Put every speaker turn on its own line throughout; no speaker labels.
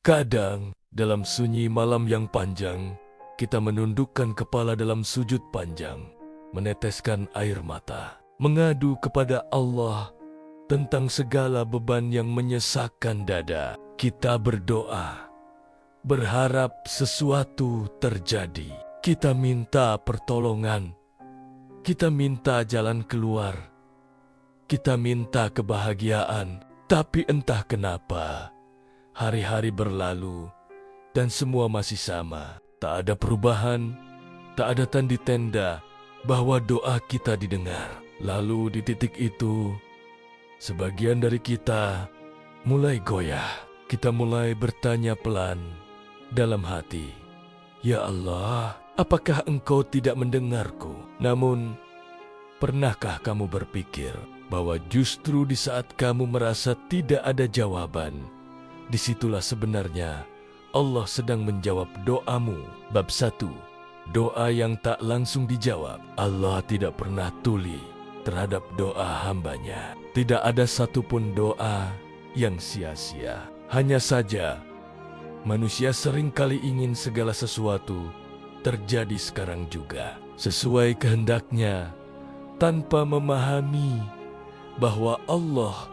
Kadang, dalam sunyi malam yang panjang, kita menundukkan kepala dalam sujud panjang, meneteskan air mata, mengadu kepada Allah tentang segala beban yang menyesakkan dada. Kita berdoa, berharap sesuatu terjadi. Kita minta pertolongan, kita minta jalan keluar, kita minta kebahagiaan. Tapi entah kenapa, hari-hari berlalu dan semua masih sama. Tak ada perubahan, tak ada tanda bahwa doa kita didengar. Lalu di titik itu, sebagian dari kita mulai goyah. Kita mulai bertanya pelan dalam hati, "Ya Allah, apakah Engkau tidak mendengarku?" Namun, pernahkah kamu berpikir bahwa justru di saat kamu merasa tidak ada jawaban, disitulah sebenarnya Allah sedang menjawab doamu? Bab 1. Doa yang tak langsung dijawab. Allah tidak pernah tuli terhadap doa hambanya. Tidak ada satupun doa yang sia-sia. Hanya saja, manusia seringkali ingin segala sesuatu terjadi sekarang juga, sesuai kehendaknya, tanpa memahami bahwa Allah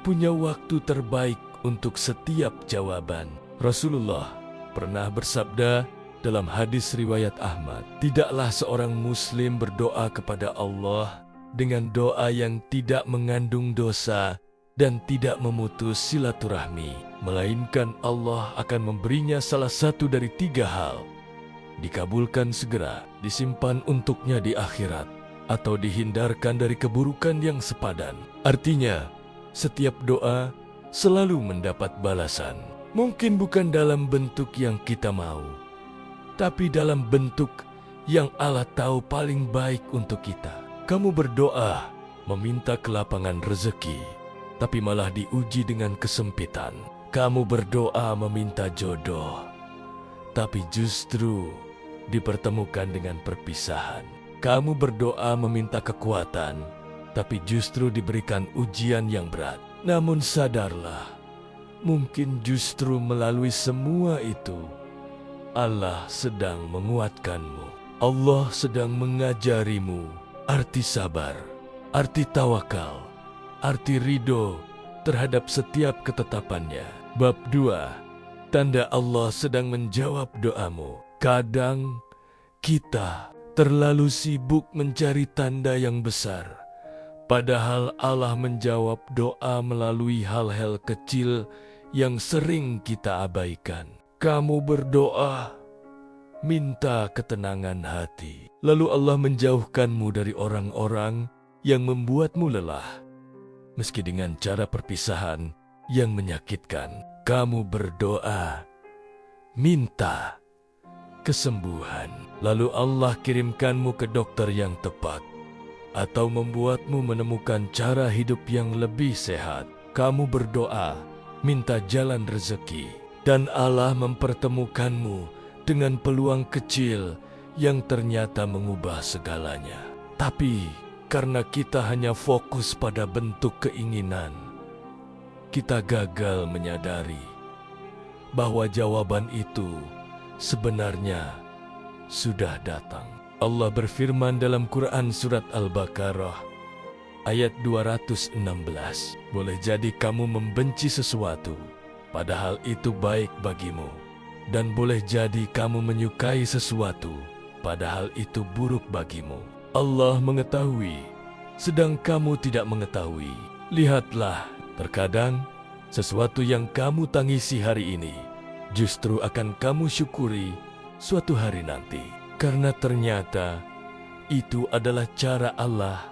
punya waktu terbaik untuk setiap jawaban. Rasulullah pernah bersabda dalam hadis riwayat Ahmad, "Tidaklah seorang muslim berdoa kepada Allah dengan doa yang tidak mengandung dosa dan tidak memutus silaturahmi, melainkan Allah akan memberinya salah satu dari 3 hal. Dikabulkan segera, disimpan untuknya di akhirat, atau dihindarkan dari keburukan yang sepadan." Artinya, setiap doa selalu mendapat balasan. Mungkin bukan dalam bentuk yang kita mau, tapi dalam bentuk yang Allah tahu paling baik untuk kita. Kamu berdoa meminta kelapangan rezeki, tapi malah diuji dengan kesempitan. Kamu berdoa meminta jodoh, tapi justru dipertemukan dengan perpisahan. Kamu berdoa meminta kekuatan, tapi justru diberikan ujian yang berat. Namun sadarlah, mungkin justru melalui semua itu, Allah sedang menguatkanmu. Allah sedang mengajarimu arti sabar, arti tawakal, arti ridho terhadap setiap ketetapannya. Bab 2. Tanda Allah sedang menjawab doamu. Kadang kita terlalu sibuk mencari tanda yang besar, padahal Allah menjawab doa melalui hal-hal kecil yang sering kita abaikan. Kamu berdoa, minta ketenangan hati, lalu Allah menjauhkanmu dari orang-orang yang membuatmu lelah, meski dengan cara perpisahan yang menyakitkan. Kamu berdoa, minta kesembuhan, lalu Allah kirimkanmu ke dokter yang tepat, atau membuatmu menemukan cara hidup yang lebih sehat. Kamu berdoa, minta jalan rezeki, dan Allah mempertemukanmu dengan peluang kecil yang ternyata mengubah segalanya. Tapi karena kita hanya fokus pada bentuk keinginan, kita gagal menyadari bahwa jawaban itu sebenarnya sudah datang. Allah berfirman dalam Quran surat Al-Baqarah ayat 216, "Boleh jadi kamu membenci sesuatu, padahal itu baik bagimu. Dan boleh jadi kamu menyukai sesuatu, padahal itu buruk bagimu. Allah mengetahui, sedang kamu tidak mengetahui. Lihatlah, terkadang sesuatu yang kamu tangisi hari ini justru akan kamu syukuri suatu hari nanti. Karena ternyata itu adalah cara Allah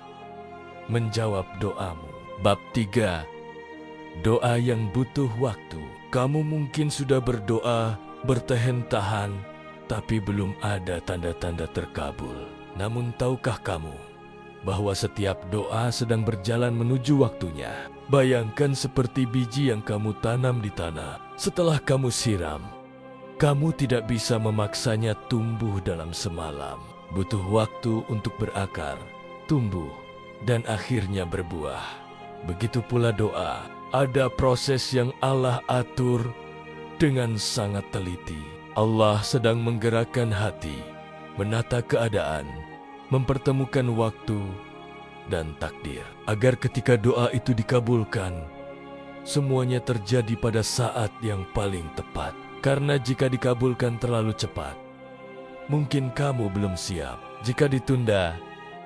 menjawab doamu." Bab 3. Doa yang butuh waktu. Kamu mungkin sudah berdoa bertahan-tahan, tapi belum ada tanda-tanda terkabul. Namun tahukah kamu bahwa setiap doa sedang berjalan menuju waktunya? Bayangkan seperti biji yang kamu tanam di tanah. Setelah kamu siram, kamu tidak bisa memaksanya tumbuh dalam semalam. Butuh waktu untuk berakar, tumbuh, dan akhirnya berbuah. Begitu pula doa. Ada proses yang Allah atur dengan sangat teliti. Allah sedang menggerakkan hati, menata keadaan, mempertemukan waktu dan takdir, agar ketika doa itu dikabulkan, semuanya terjadi pada saat yang paling tepat. Karena jika dikabulkan terlalu cepat, mungkin kamu belum siap. Jika ditunda,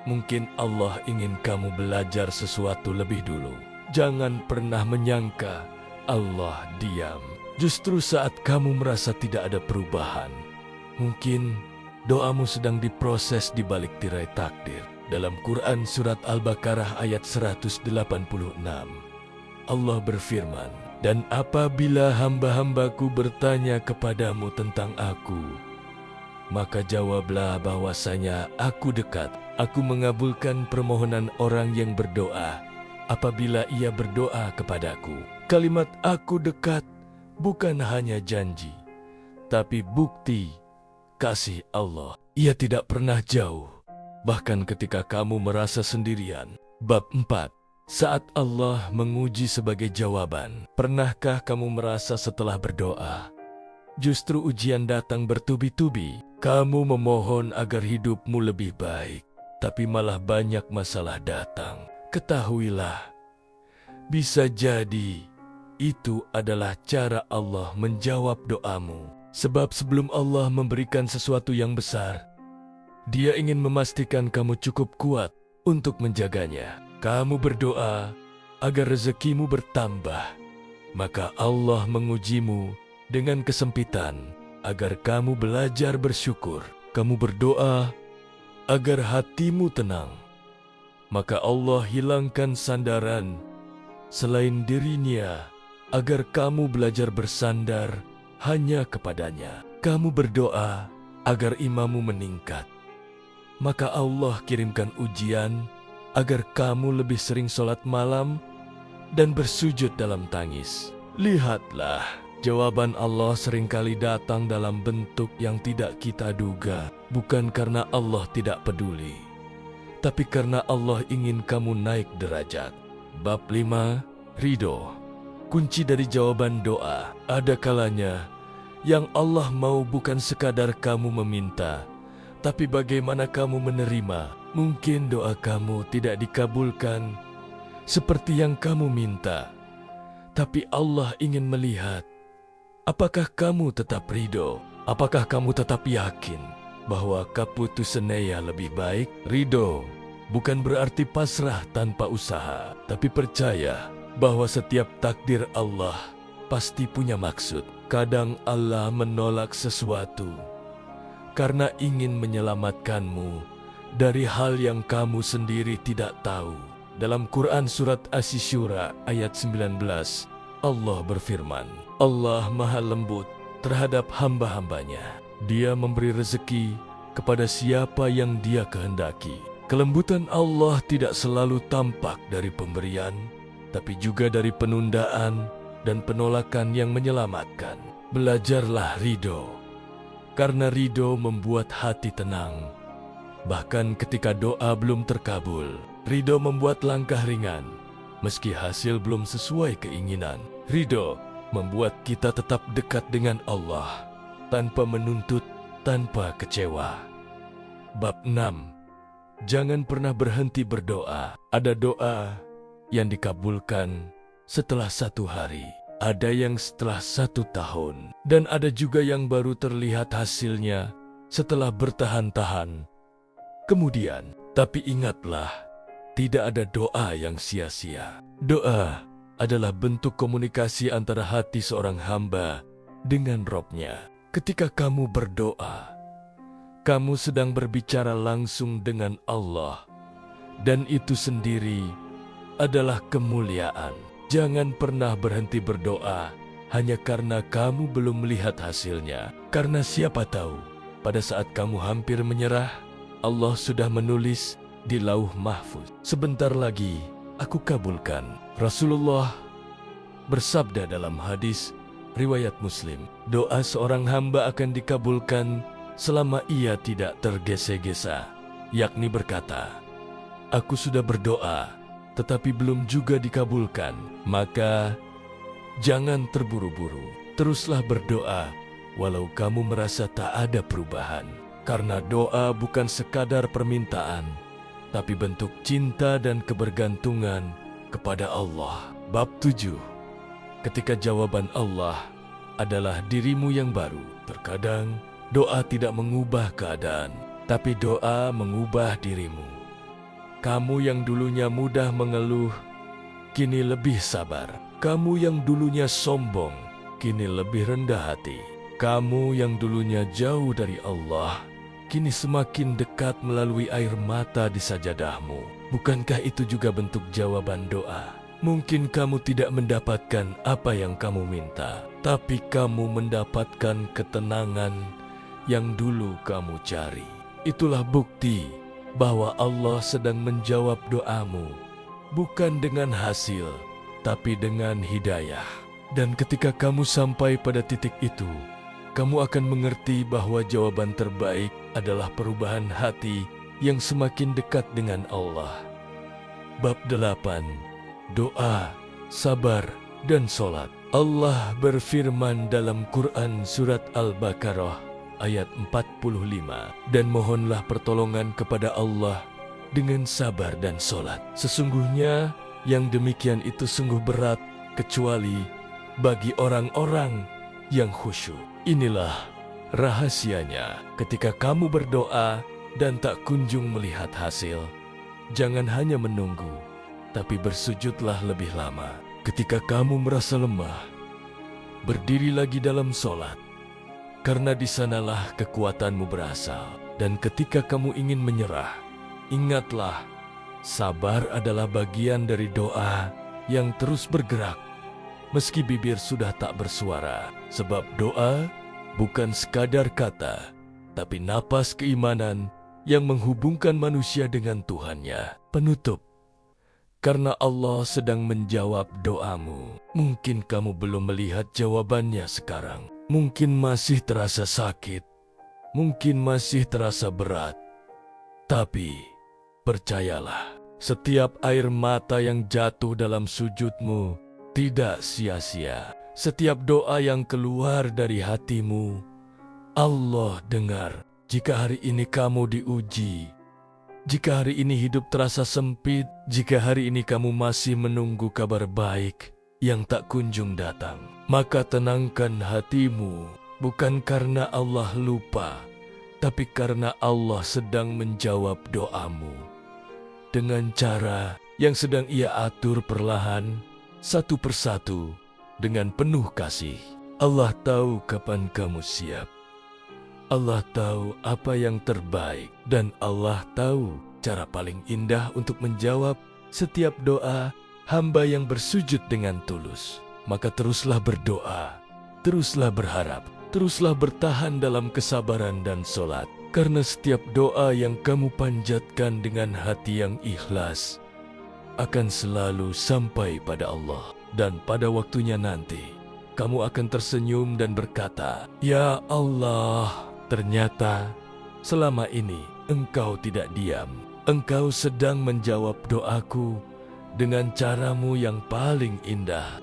mungkin Allah ingin kamu belajar sesuatu lebih dulu. Jangan pernah menyangka Allah diam. Justru saat kamu merasa tidak ada perubahan, mungkin doamu sedang diproses di balik tirai takdir. Dalam Quran Surat Al-Baqarah ayat 186, Allah berfirman, "Dan apabila hamba-hambaku bertanya kepadamu tentang aku, maka jawablah bahwasanya aku dekat. Aku mengabulkan permohonan orang yang berdoa apabila ia berdoa kepadaku." Kalimat "aku dekat" bukan hanya janji, tapi bukti kasih Allah. Ia tidak pernah jauh, bahkan ketika kamu merasa sendirian. Bab 4. Saat Allah menguji sebagai jawaban. Pernahkah kamu merasa setelah berdoa, justru ujian datang bertubi-tubi? Kamu memohon agar hidupmu lebih baik, tapi malah banyak masalah datang. Ketahuilah, bisa jadi itu adalah cara Allah menjawab doamu. Sebab sebelum Allah memberikan sesuatu yang besar, Dia ingin memastikan kamu cukup kuat untuk menjaganya. Kamu berdoa agar rezekimu bertambah, maka Allah mengujimu dengan kesempitan agar kamu belajar bersyukur. Kamu berdoa agar hatimu tenang, maka Allah hilangkan sandaran selain dirinya agar kamu belajar bersandar hanya kepadanya. Kamu berdoa agar imanmu meningkat, maka Allah kirimkan ujian agar kamu lebih sering sholat malam dan bersujud dalam tangis. Lihatlah, jawaban Allah seringkali datang dalam bentuk yang tidak kita duga. Bukan karena Allah tidak peduli, tapi karena Allah ingin kamu naik derajat. Bab 5. Ridho. Kunci dari jawaban doa. Ada kalanya yang Allah mau bukan sekadar kamu meminta, tapi bagaimana kamu menerima. Mungkin doa kamu tidak dikabulkan seperti yang kamu minta, tapi Allah ingin melihat apakah kamu tetap ridho, apakah kamu tetap yakin bahwa keputusannya lebih baik. Ridho bukan berarti pasrah tanpa usaha, tapi percaya bahwa setiap takdir Allah pasti punya maksud. Kadang Allah menolak sesuatu karena ingin menyelamatkanmu dari hal yang kamu sendiri tidak tahu. Dalam Quran Surat Asy-Syura ayat 19, Allah berfirman, Allah maha lembut terhadap hamba-hambanya. Dia memberi rezeki kepada siapa yang Dia kehendaki. Kelembutan Allah tidak selalu tampak dari pemberian, tapi juga dari penundaan dan penolakan yang menyelamatkan. Belajarlah ridho, karena ridho membuat hati tenang. Bahkan ketika doa belum terkabul, ridho membuat langkah ringan. Meski hasil belum sesuai keinginan, ridho membuat kita tetap dekat dengan Allah, tanpa menuntut, tanpa kecewa. Bab 6. Jangan pernah berhenti berdoa. Ada doa yang dikabulkan setelah 1 hari, ada yang setelah 1 tahun, dan ada juga yang baru terlihat hasilnya setelah bertahan-tahan. Kemudian, tapi ingatlah, tidak ada doa yang sia-sia. Doa adalah bentuk komunikasi antara hati seorang hamba dengan Robnya. Ketika kamu berdoa, kamu sedang berbicara langsung dengan Allah, dan itu sendiri adalah kemuliaan. Jangan pernah berhenti berdoa hanya karena kamu belum melihat hasilnya. Karena siapa tahu, pada saat kamu hampir menyerah, Allah sudah menulis di Lauh Mahfuz, sebentar lagi aku kabulkan. Rasulullah bersabda dalam hadis riwayat Muslim, doa seorang hamba akan dikabulkan selama ia tidak tergesa-gesa, yakni berkata, aku sudah berdoa, tetapi belum juga dikabulkan. Maka jangan terburu-buru, teruslah berdoa walau kamu merasa tak ada perubahan. Karena doa bukan sekadar permintaan, tapi bentuk cinta dan kebergantungan kepada Allah. Bab 7. Ketika jawaban Allah adalah dirimu yang baru. Terkadang doa tidak mengubah keadaan, tapi doa mengubah dirimu. Kamu yang dulunya mudah mengeluh, kini lebih sabar. Kamu yang dulunya sombong, kini lebih rendah hati. Kamu yang dulunya jauh dari Allah, kini semakin dekat melalui air mata di sajadahmu. Bukankah itu juga bentuk jawaban doa? Mungkin kamu tidak mendapatkan apa yang kamu minta, tapi kamu mendapatkan ketenangan yang dulu kamu cari. Itulah bukti bahwa Allah sedang menjawab doamu, bukan dengan hasil, tapi dengan hidayah. Dan ketika kamu sampai pada titik itu, kamu akan mengerti bahwa jawaban terbaik adalah perubahan hati yang semakin dekat dengan Allah. Bab 8. Doa, sabar, dan solat. Allah berfirman dalam Quran Surat Al-Baqarah ayat 45, dan mohonlah pertolongan kepada Allah dengan sabar dan solat. Sesungguhnya yang demikian itu sungguh berat, kecuali bagi orang-orang yang khusyuk. Inilah rahasianya ketika kamu berdoa dan tak kunjung melihat hasil. Jangan hanya menunggu, tapi bersujudlah lebih lama. Ketika kamu merasa lemah, berdiri lagi dalam solat, karena di sanalah kekuatanmu berasal. Dan ketika kamu ingin menyerah, ingatlah, sabar adalah bagian dari doa yang terus bergerak, meski bibir sudah tak bersuara. Sebab doa bukan sekadar kata, tapi napas keimanan yang menghubungkan manusia dengan Tuhannya. Penutup. Karena Allah sedang menjawab doamu. Mungkin kamu belum melihat jawabannya sekarang. Mungkin masih terasa sakit. Mungkin masih terasa berat. Tapi, percayalah, setiap air mata yang jatuh dalam sujudmu tidak sia-sia. Setiap doa yang keluar dari hatimu, Allah dengar. Jika hari ini kamu diuji, jika hari ini hidup terasa sempit, jika hari ini kamu masih menunggu kabar baik yang tak kunjung datang, maka tenangkan hatimu, bukan karena Allah lupa, tapi karena Allah sedang menjawab doamu dengan cara yang sedang Ia atur perlahan, satu persatu, dengan penuh kasih. Allah tahu kapan kamu siap. Allah tahu apa yang terbaik, dan Allah tahu cara paling indah untuk menjawab setiap doa hamba yang bersujud dengan tulus. Maka teruslah berdoa, teruslah berharap, teruslah bertahan dalam kesabaran dan solat. Karena setiap doa yang kamu panjatkan dengan hati yang ikhlas akan selalu sampai pada Allah. Dan pada waktunya nanti, kamu akan tersenyum dan berkata, "Ya Allah, ternyata selama ini Engkau tidak diam. Engkau sedang menjawab doaku dengan caramu yang paling indah."